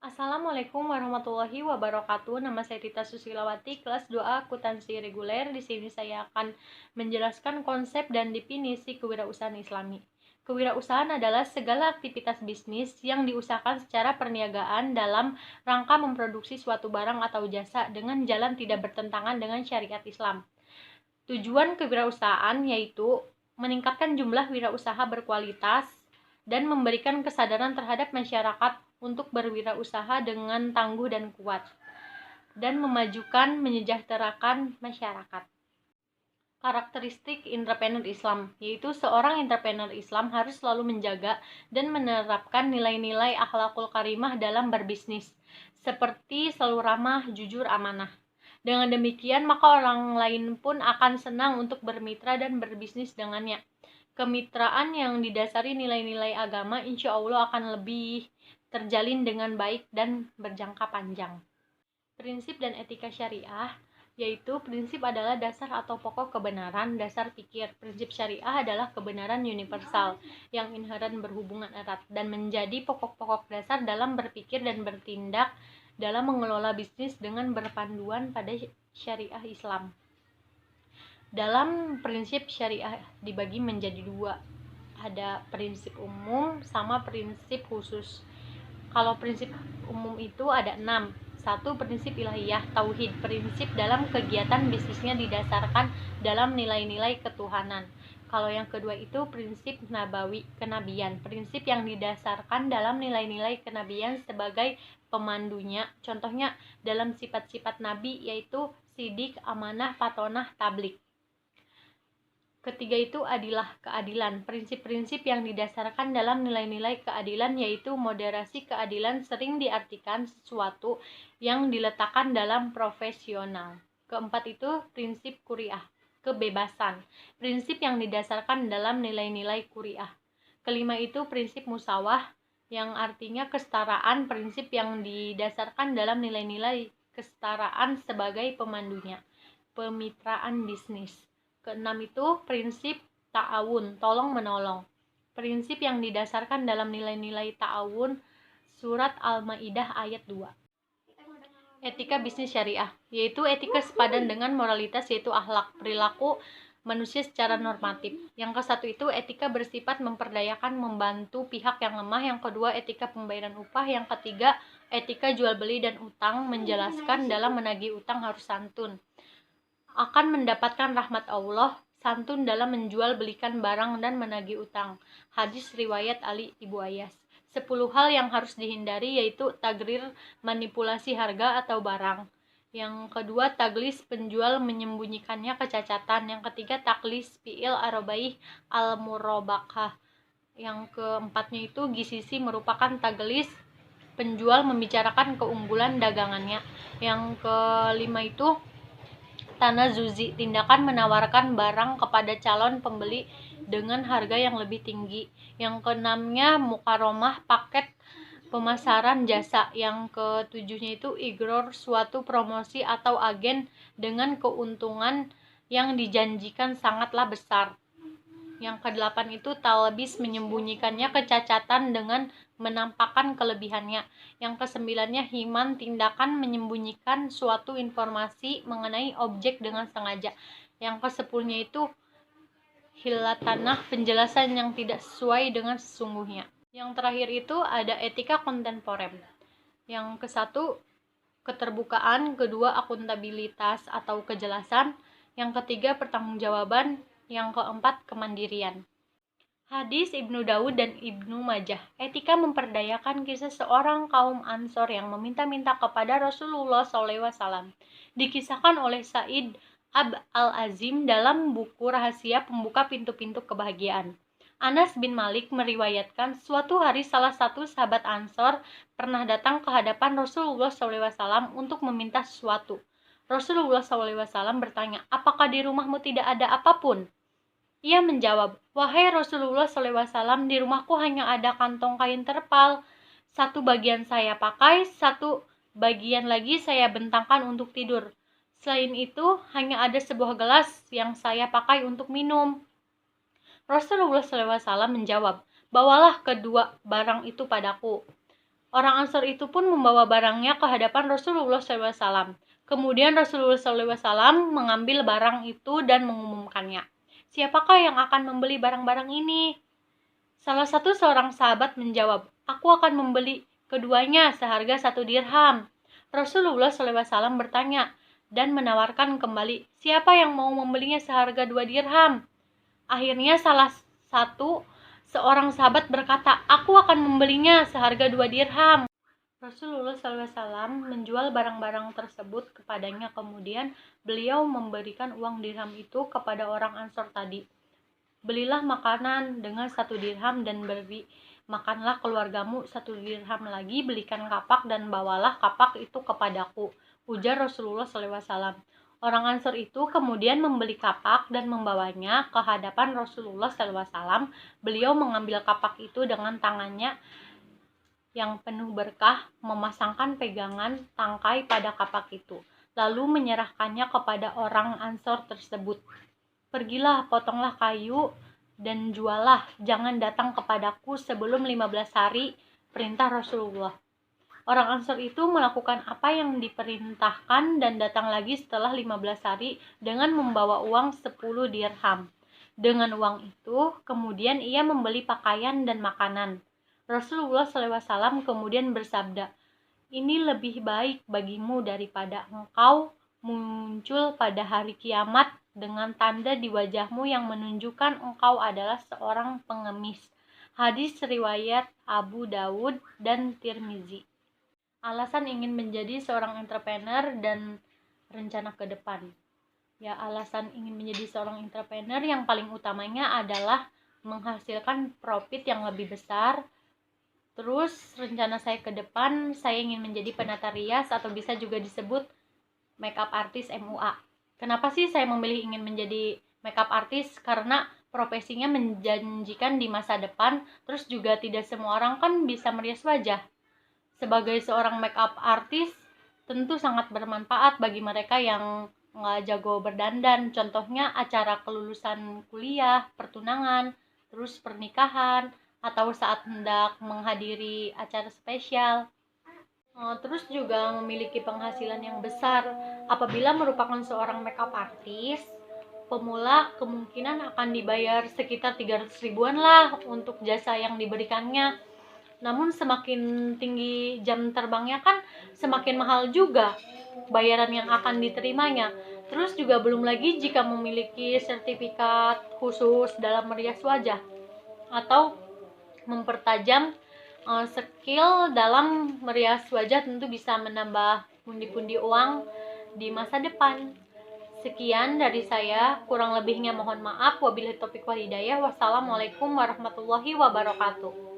Assalamualaikum warahmatullahi wabarakatuh. Nama saya Tita Susilawati, kelas 2A akuntansi reguler. Di sini saya akan menjelaskan konsep dan definisi kewirausahaan Islami. Kewirausahaan adalah segala aktivitas bisnis yang diusahakan secara perniagaan dalam rangka memproduksi suatu barang atau jasa dengan jalan tidak bertentangan dengan syariat Islam. Tujuan kewirausahaan yaitu meningkatkan jumlah wirausaha berkualitas dan memberikan kesadaran terhadap masyarakat untuk berwirausaha dengan tangguh dan kuat, dan memajukan menyejahterakan masyarakat. Karakteristik entrepreneur Islam, yaitu seorang entrepreneur Islam harus selalu menjaga dan menerapkan nilai-nilai akhlakul karimah dalam berbisnis, seperti selalu ramah, jujur, amanah. Dengan demikian, maka orang lain pun akan senang untuk bermitra dan berbisnis dengannya. Kemitraan yang didasari nilai-nilai agama insya Allah akan lebih terjalin dengan baik dan berjangka panjang. Prinsip dan etika syariah, yaitu prinsip adalah dasar atau pokok kebenaran, dasar pikir. Prinsip syariah adalah kebenaran universal yang inheren berhubungan erat dan menjadi pokok-pokok dasar dalam berpikir dan bertindak dalam mengelola bisnis dengan berpanduan pada syariah Islam. Dalam prinsip syariah dibagi menjadi dua, ada prinsip umum sama prinsip khusus. Kalau prinsip umum itu ada 6. Satu, prinsip ilahiyah, tauhid, prinsip dalam kegiatan bisnisnya didasarkan dalam nilai-nilai ketuhanan. Kalau yang kedua itu prinsip nabawi, kenabian, prinsip yang didasarkan dalam nilai-nilai kenabian sebagai pemandunya. Contohnya dalam sifat-sifat nabi yaitu sidik, amanah, fatonah, tablik. Ketiga itu adalah keadilan. Prinsip-prinsip yang didasarkan dalam nilai-nilai keadilan yaitu moderasi. Keadilan sering diartikan sesuatu yang diletakkan dalam profesional. Keempat itu prinsip kuriah, kebebasan. Prinsip yang didasarkan dalam nilai-nilai kuriah. Kelima itu prinsip musawah yang artinya kesetaraan, prinsip yang didasarkan dalam nilai-nilai kesetaraan sebagai pemandunya. Pemitraan bisnis. Keenam itu prinsip ta'awun, tolong menolong. Prinsip yang didasarkan dalam nilai-nilai ta'awun, surat Al-Maidah ayat 2. Etika bisnis syariah, yaitu etika sepadan dengan moralitas, yaitu akhlak perilaku manusia secara normatif. Yang ke-1 itu etika bersifat memperdayakan, membantu pihak yang lemah. Yang kedua etika pembayaran upah. Yang ketiga etika jual beli dan utang, menjelaskan dalam menagih utang harus santun, akan mendapatkan rahmat Allah, santun dalam menjual belikan barang dan menagih utang. Hadis riwayat Ali Ibu Ayas. 10 hal yang harus dihindari yaitu tagrir, manipulasi harga atau barang. Yang kedua taglis, penjual menyembunyikannya kecacatan. Yang ketiga taklis fi'il arobaih al-murobakah. Yang keempatnya itu gisisi, merupakan taglis, penjual membicarakan keunggulan dagangannya. Yang kelima itu tanazuzi, tindakan menawarkan barang kepada calon pembeli dengan harga yang lebih tinggi. Yang keenamnya mukaromah, paket pemasaran jasa. Yang ketujuhnya itu igror, suatu promosi atau agen dengan keuntungan yang dijanjikan sangatlah besar. Yang kedelapan itu talbis, menyembunyikannya kecacatan dengan menampakkan kelebihannya. Yang kesembilannya himan, tindakan menyembunyikan suatu informasi mengenai objek dengan sengaja. Yang kesepuluhnya itu hilatanah, penjelasan yang tidak sesuai dengan sesungguhnya. Yang terakhir itu ada etika kontemporer. Yang ke-1 keterbukaan, kedua akuntabilitas atau kejelasan, yang ketiga pertanggungjawaban, yang keempat kemandirian. Hadis Ibnu Daud dan Ibnu Majah. Etika memperdayakan kisah seorang kaum Ansor yang meminta-minta kepada Rasulullah SAW. Dikisahkan oleh Said Ab Al-Azim dalam buku Rahasia Pembuka Pintu-Pintu Kebahagiaan. Anas bin Malik meriwayatkan suatu hari salah satu sahabat Ansor pernah datang ke hadapan Rasulullah SAW untuk meminta sesuatu. Rasulullah SAW bertanya, apakah di rumahmu tidak ada apapun? Ia menjawab, wahai Rasulullah SAW, di rumahku hanya ada kantong kain terpal. Satu bagian saya pakai, satu bagian lagi saya bentangkan untuk tidur. Selain itu, hanya ada sebuah gelas yang saya pakai untuk minum. Rasulullah SAW menjawab, bawalah kedua barang itu padaku. Orang Ansor itu pun membawa barangnya ke hadapan Rasulullah SAW. Kemudian Rasulullah SAW mengambil barang itu dan mengumumkannya. Siapakah yang akan membeli barang-barang ini? Salah satu seorang sahabat menjawab, aku akan membeli keduanya seharga 1 dirham. Rasulullah SAW bertanya dan menawarkan kembali, siapa yang mau membelinya seharga 2 dirham? Akhirnya salah satu seorang sahabat berkata, aku akan membelinya seharga 2 dirham. Rasulullah SAW menjual barang-barang tersebut kepadanya, kemudian beliau memberikan uang dirham itu kepada orang Ansor tadi. Belilah makanan dengan 1 dirham dan beri makanlah keluargamu 1 dirham lagi, belikan kapak dan bawalah kapak itu kepadaku, ujar Rasulullah SAW. Orang Ansor itu kemudian membeli kapak dan membawanya ke hadapan Rasulullah SAW. Beliau mengambil kapak itu dengan tangannya yang penuh berkah, memasangkan pegangan tangkai pada kapak itu, lalu menyerahkannya kepada orang Ansor tersebut. Pergilah, potonglah kayu, dan jualah, jangan datang kepadaku sebelum 15 hari, perintah Rasulullah. Orang Ansor itu melakukan apa yang diperintahkan dan datang lagi setelah 15 hari dengan membawa uang 10 dirham. Dengan uang itu, kemudian ia membeli pakaian dan makanan. Rasulullah SAW kemudian bersabda, ini lebih baik bagimu daripada engkau muncul pada hari kiamat dengan tanda di wajahmu yang menunjukkan engkau adalah seorang pengemis. Hadis riwayat Abu Dawud dan Tirmizi. Alasan ingin menjadi seorang entrepreneur dan rencana ke depan. Ya, alasan ingin menjadi seorang entrepreneur yang paling utamanya adalah menghasilkan profit yang lebih besar. Terus rencana saya ke depan, saya ingin menjadi penata rias atau bisa juga disebut makeup artist MUA. Kenapa sih saya memilih ingin menjadi makeup artist? Karena profesinya menjanjikan di masa depan, terus juga tidak semua orang kan bisa merias wajah. Sebagai seorang makeup artist, tentu sangat bermanfaat bagi mereka yang nggak jago berdandan. Contohnya acara kelulusan kuliah, pertunangan, terus pernikahan, atau saat hendak menghadiri acara spesial. Terus juga memiliki penghasilan yang besar. Apabila merupakan seorang makeup artist, pemula kemungkinan akan dibayar sekitar 300 ribuan lah untuk jasa yang diberikannya. Namun semakin tinggi jam terbangnya kan semakin mahal juga bayaran yang akan diterimanya. Terus juga belum lagi jika memiliki sertifikat khusus dalam merias wajah atau mempertajam skill dalam merias wajah, tentu bisa menambah pundi-pundi uang di masa depan. Sekian dari saya, kurang lebihnya mohon maaf. Wabillahi taufiq wal hidayah. Wassalamualaikum warahmatullahi wabarakatuh.